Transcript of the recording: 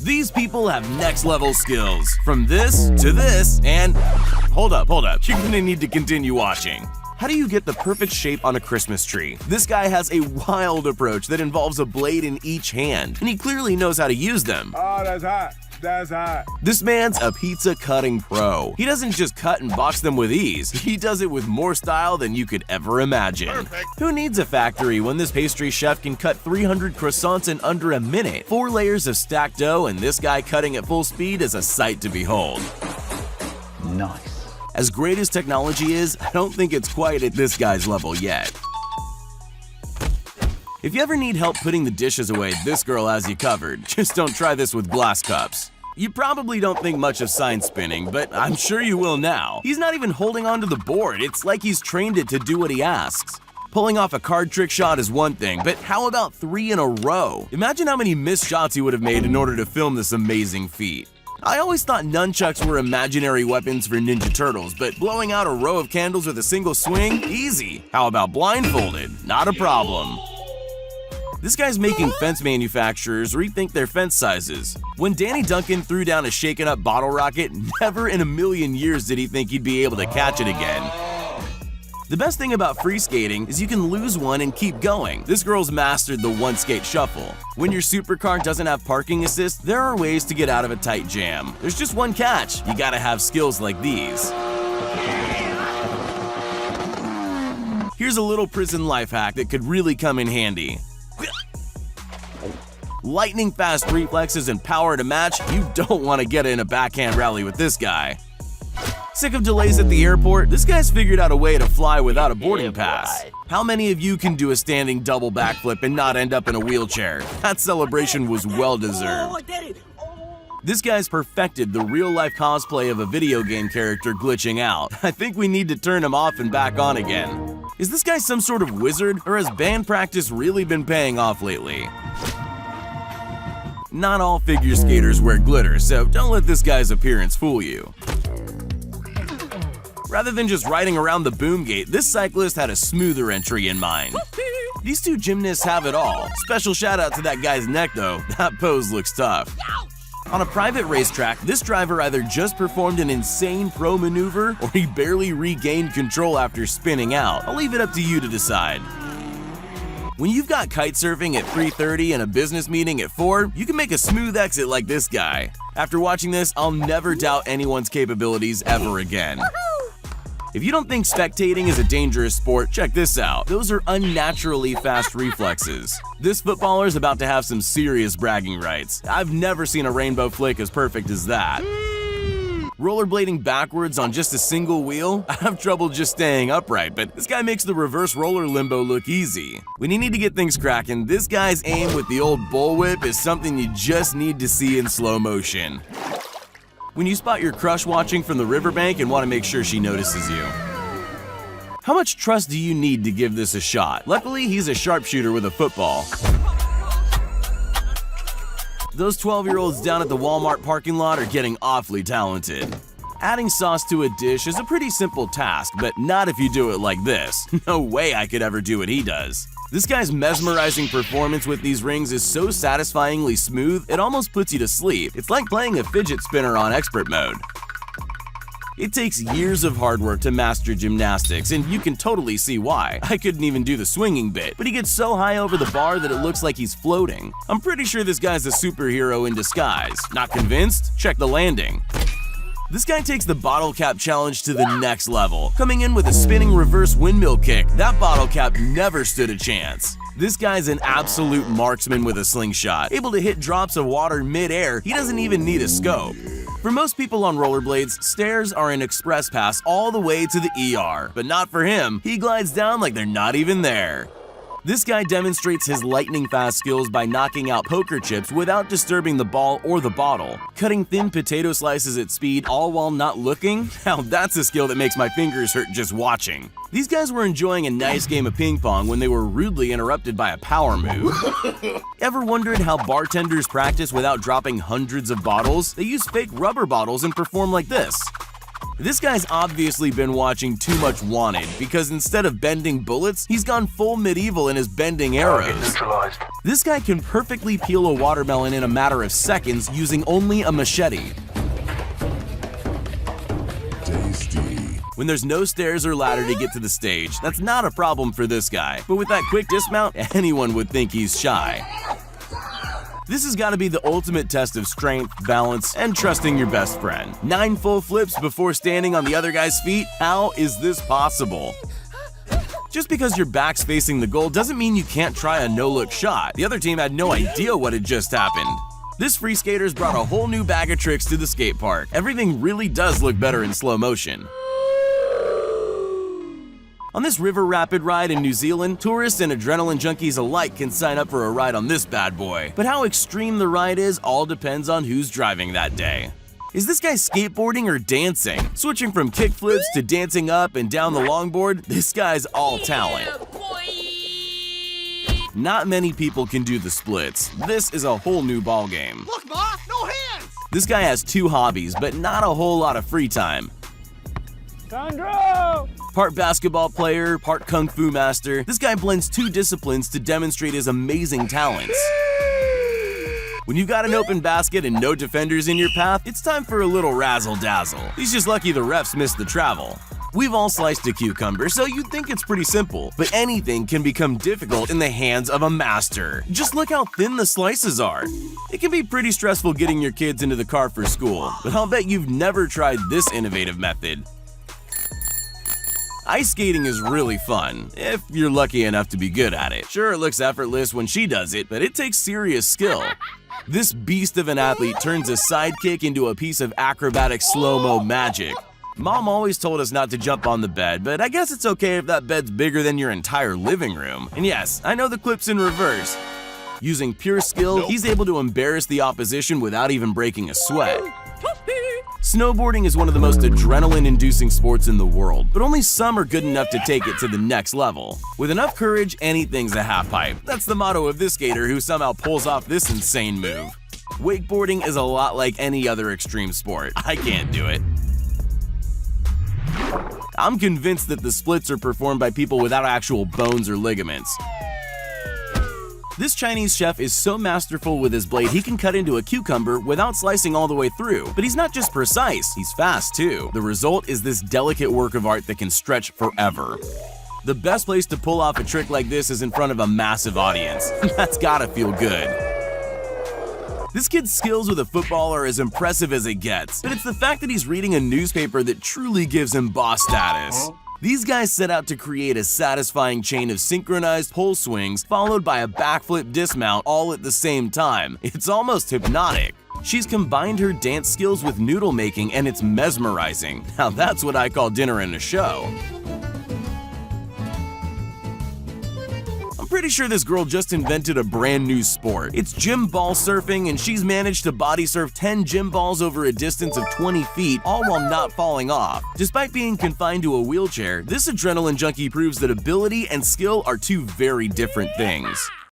These people have next level skills. From this to this, and hold up, you're gonna need to continue watching. How do you get the perfect shape on a Christmas tree? This guy has a wild approach that involves a blade in each hand, and he clearly knows how to use them. Oh, that's hot. That's hot. This man's a pizza cutting pro. He doesn't just cut and box them with ease, he does it with more style than you could ever imagine. Perfect. Who needs a factory when this pastry chef can cut 300 croissants in under a minute? 4 layers of stacked dough, and this guy cutting at full speed is a sight to behold. Nice. As great as technology is, I don't think it's quite at this guy's level yet. If you ever need help putting the dishes away, this girl has you covered. Just don't try this with glass cups. You probably don't think much of sign spinning, but I'm sure you will now. He's not even holding onto the board, it's like he's trained it to do what he asks. Pulling off a card trick shot is one thing, but how about 3 in a row? Imagine how many missed shots he would have made in order to film this amazing feat. I always thought nunchucks were imaginary weapons for Ninja Turtles, but blowing out a row of candles with a single swing? Easy. How about blindfolded? Not a problem. This guy's making fence manufacturers rethink their fence sizes. When Danny Duncan threw down a shaken up bottle rocket, never in a million years did he think he'd be able to catch it again. The best thing about free skating is you can lose one and keep going. This girl's mastered the one skate shuffle. When your supercar doesn't have parking assist, there are ways to get out of a tight jam. There's just one catch, you gotta have skills like these. Here's a little prison life hack that could really come in handy. Lightning fast reflexes and power to match, you don't want to get in a backhand rally with this guy. Sick of delays at the airport? This guy's figured out a way to fly without a boarding pass. How many of you can do a standing double backflip and not end up in a wheelchair? That celebration was well deserved. This guy's perfected the real-life cosplay of a video game character glitching out. I think we need to turn him off and back on again. Is this guy some sort of wizard, or has band practice really been paying off lately? Not all figure skaters wear glitter, so don't let this guy's appearance fool you. Rather than just riding around the boom gate, this cyclist had a smoother entry in mind. These two gymnasts have it all. Special shout out to that guy's neck though, that pose looks tough. On a private racetrack, this driver either just performed an insane pro maneuver or he barely regained control after spinning out. I'll leave it up to you to decide. When you've got kite surfing at 3:30 and a business meeting at 4, you can make a smooth exit like this guy. After watching this, I'll never doubt anyone's capabilities ever again. If you don't think spectating is a dangerous sport, check this out. Those are unnaturally fast reflexes. This footballer's about to have some serious bragging rights. I've never seen a rainbow flick as perfect as that. Rollerblading backwards on just a single wheel? I have trouble just staying upright, but this guy makes the reverse roller limbo look easy. When you need to get things cracking, this guy's aim with the old bullwhip is something you just need to see in slow motion. When you spot your crush watching from the riverbank and want to make sure she notices you. How much trust do you need to give this a shot? Luckily, he's a sharpshooter with a football. Those 12-year-olds down at the Walmart parking lot are getting awfully talented. Adding sauce to a dish is a pretty simple task, but not if you do it like this. No way I could ever do what he does. This guy's mesmerizing performance with these rings is so satisfyingly smooth, it almost puts you to sleep. It's like playing a fidget spinner on expert mode. It takes years of hard work to master gymnastics, and you can totally see why. I couldn't even do the swinging bit, but he gets so high over the bar that it looks like he's floating. I'm pretty sure this guy's a superhero in disguise. Not convinced? Check the landing. This guy takes the bottle cap challenge to the next level, coming in with a spinning reverse windmill kick. That bottle cap never stood a chance. This guy's an absolute marksman with a slingshot, able to hit drops of water mid-air. He doesn't even need a scope. For most people on rollerblades, stairs are an express pass all the way to the ER, but not for him. He glides down like they're not even there. This guy demonstrates his lightning-fast skills by knocking out poker chips without disturbing the ball or the bottle. Cutting thin potato slices at speed all while not looking? Now that's a skill that makes my fingers hurt just watching. These guys were enjoying a nice game of ping pong when they were rudely interrupted by a power move. Ever wondered how bartenders practice without dropping hundreds of bottles? They use fake rubber bottles and perform like this. This guy's obviously been watching too much Wanted, because instead of bending bullets, he's gone full medieval in his bending arrows. This guy can perfectly peel a watermelon in a matter of seconds using only a machete. When there's no stairs or ladder to get to the stage, that's not a problem for this guy. But with that quick dismount, anyone would think he's shy. This has got to be the ultimate test of strength, balance, and trusting your best friend. 9 full flips before standing on the other guy's feet? How is this possible? Just because your back's facing the goal doesn't mean you can't try a no-look shot. The other team had no idea what had just happened. This free skater's brought a whole new bag of tricks to the skate park. Everything really does look better in slow motion. On this river rapid ride in New Zealand, tourists and adrenaline junkies alike can sign up for a ride on this bad boy. But how extreme the ride is all depends on who's driving that day. Is this guy skateboarding or dancing? Switching from kickflips to dancing up and down the longboard, this guy's all talent. Not many people can do the splits. This is a whole new ballgame. Look, Ma, no hands! This guy has 2 hobbies, but not a whole lot of free time. Sandro! Part basketball player, part kung fu master, this guy blends 2 disciplines to demonstrate his amazing talents. When you've got an open basket and no defenders in your path, it's time for a little razzle-dazzle. He's just lucky the refs missed the travel. We've all sliced a cucumber, so you'd think it's pretty simple, but anything can become difficult in the hands of a master. Just look how thin the slices are. It can be pretty stressful getting your kids into the car for school, but I'll bet you've never tried this innovative method. Ice skating is really fun, if you're lucky enough to be good at it. Sure, it looks effortless when she does it, but it takes serious skill. This beast of an athlete turns a sidekick into a piece of acrobatic slow-mo magic. Mom always told us not to jump on the bed, but I guess it's okay if that bed's bigger than your entire living room. And yes, I know the clip's in reverse. Using pure skill, he's able to embarrass the opposition without even breaking a sweat. Snowboarding is one of the most adrenaline-inducing sports in the world, but only some are good enough to take it to the next level. With enough courage, anything's a half-pipe. That's the motto of this skater who somehow pulls off this insane move. Wakeboarding is a lot like any other extreme sport. I can't do it. I'm convinced that the splits are performed by people without actual bones or ligaments. This Chinese chef is so masterful with his blade he can cut into a cucumber without slicing all the way through. But he's not just precise, he's fast too. The result is this delicate work of art that can stretch forever. The best place to pull off a trick like this is in front of a massive audience. That's gotta feel good. This kid's skills with a football are as impressive as it gets, but it's the fact that he's reading a newspaper that truly gives him boss status. These guys set out to create a satisfying chain of synchronized pole swings followed by a backflip dismount all at the same time. It's almost hypnotic. She's combined her dance skills with noodle making and it's mesmerizing. Now that's what I call dinner and a show. I'm pretty sure this girl just invented a brand new sport. It's gym ball surfing, and she's managed to body surf 10 gym balls over a distance of 20 feet, all while not falling off. Despite being confined to a wheelchair, this adrenaline junkie proves that ability and skill are 2 very different things.